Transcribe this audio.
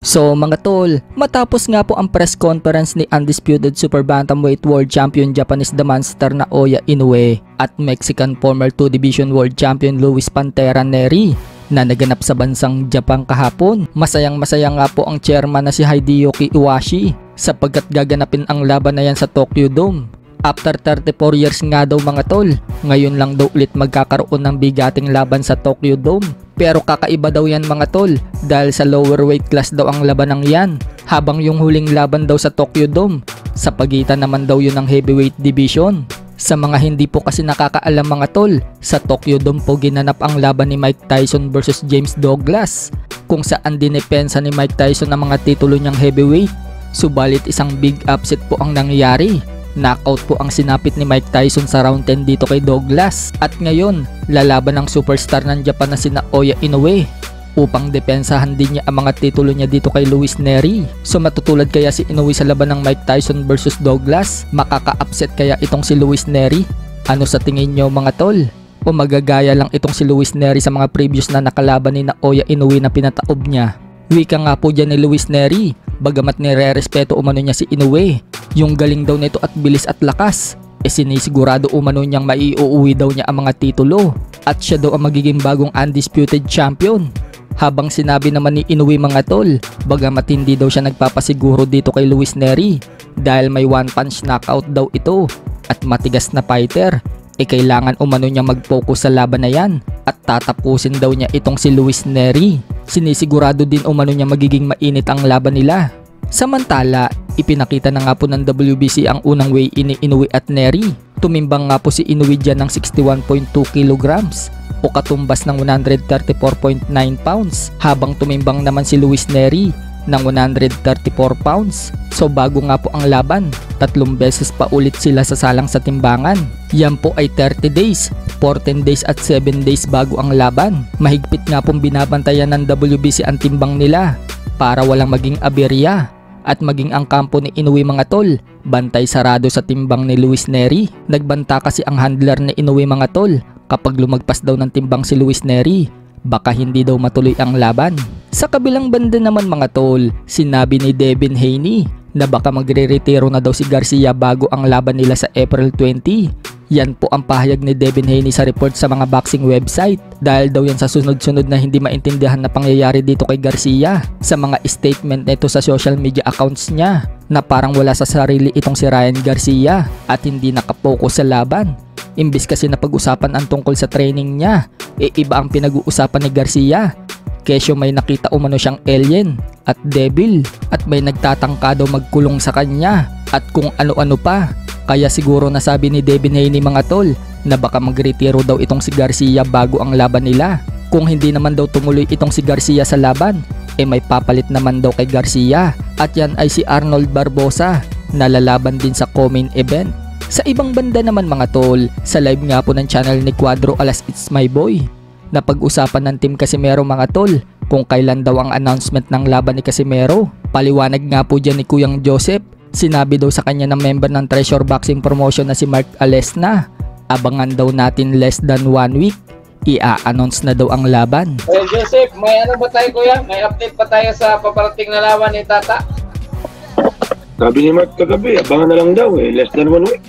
So mga tol, matapos nga po ang press conference ni Undisputed Super Bantamweight World Champion Japanese The Monster na Oya Inoue at Mexican former 2 Division World Champion Luis Pantera Neri na naganap sa bansang Japan kahapon, masayang-masaya nga po ang chairman na si Hideyoki Iwashi sapagkat gaganapin ang laban na yan sa Tokyo Dome. After 34 years nga daw mga tol, ngayon lang daw ulit magkakaroon ng bigating laban sa Tokyo Dome. Pero kakaiba daw yan mga tol dahil sa lower weight class daw ang labanang yan, habang yung huling laban daw sa Tokyo Dome, sa pagitan naman daw yun ng heavyweight division. Sa mga hindi po kasi nakakaalam mga tol, sa Tokyo Dome po ginanap ang laban ni Mike Tyson versus James Douglas, kung saan dinepensa ni Mike Tyson ang mga titulo niyang heavyweight. Subalit isang big upset po ang nangyari. Knockout po ang sinapit ni Mike Tyson sa round 10 dito kay Douglas. At ngayon, lalaban ng superstar ng Japan na sina Oya Inoue upang depensahan din niya ang mga titulo niya dito kay Luis Neri. So matutulad kaya si Inoue sa laban ng Mike Tyson versus Douglas? Makaka-upset kaya itong si Luis Neri? Ano sa tingin nyo mga tol? O magagaya lang itong si Luis Neri sa mga previous na nakalaban ni na Oya Inoue na pinataob niya? Wika nga po dyan ni Luis Neri, bagamat nire-respeto umano niya si Inoue, yung galing daw nito at bilis at lakas, sinisigurado umano niyang maiuuwi daw niya ang mga titulo at siya daw ang magiging bagong undisputed champion. Habang sinabi naman ni Inoue mga tol, bagamat hindi daw siya nagpapasiguro dito kay Luis Neri dahil may one punch knockout daw ito at matigas na fighter, kailangan umano niya mag-focus sa laban na yan at tatapusin daw niya itong si Luis Neri. Sinisigurado din umano niya magiging mainit ang laban nila. Samantala, ipinakita na nga po ng WBC ang unang weigh-in ni Inoue at Neri. Tumimbang nga po si Inoue dyan ng 61.2 kilograms o katumbas ng 134.9 pounds, habang tumimbang naman si Luis Neri ng 134 pounds. So bago nga po ang laban, 3 beses pa ulit sila sasalang sa timbangan. Yan po ay 30 days, 14 days at 7 days bago ang laban. Mahigpit nga pong binabantayan ng WBC ang timbang nila para walang maging aberya. At maging ang kampo ni Inoue mga tol, bantay sarado sa timbang ni Luis Neri. Nagbanta kasi ang handler ni Inoue mga tol, kapag lumagpas daw ng timbang si Luis Neri, baka hindi daw matuloy ang laban. Sa kabilang banda naman mga tol, sinabi ni Devin Haney na baka magre-retiro na daw si Garcia bago ang laban nila sa April 20. Yan po ang pahayag ni Devin Haney sa report sa mga boxing website dahil daw yan sa sunod-sunod na hindi maintindihan na pangyayari dito kay Garcia sa mga statement nito sa social media accounts niya na parang wala sa sarili itong si Ryan Garcia at hindi nakapokus sa laban. Imbis kasi na pag-usapan ang tungkol sa training niya, iba ang pinag-uusapan ni Garcia. Kesyo may nakita umano siyang alien at devil at may nagtatangka daw magkulong sa kanya at kung ano-ano pa. Kaya siguro nasabi ni Devin Haney mga tol na baka magretiro daw itong si Garcia bago ang laban nila. Kung hindi naman daw tumuloy itong si Garcia sa laban, may papalit naman daw kay Garcia at yan ay si Arnold Barbosa na lalaban din sa co-main event. Sa ibang banda naman mga tol, sa live nga po ng channel ni Cuadro alas It's My Boy, na pag-usapan ng Team Casimero mga tol kung kailan daw ang announcement ng laban ni Casimero. Paliwanag nga po dyan ni Kuyang Joseph, sinabi daw sa kanya ng member ng Treasure Boxing Promotion na si Mark Alesna, abangan daw natin less than 1 week, i-a-announce na daw ang laban. Well, Joseph, may ano ba tayo kuya? May update pa tayo sa paparating na laban ni Tata? Sabi ni Mark kagabi, abangan na lang daw less than 1 week.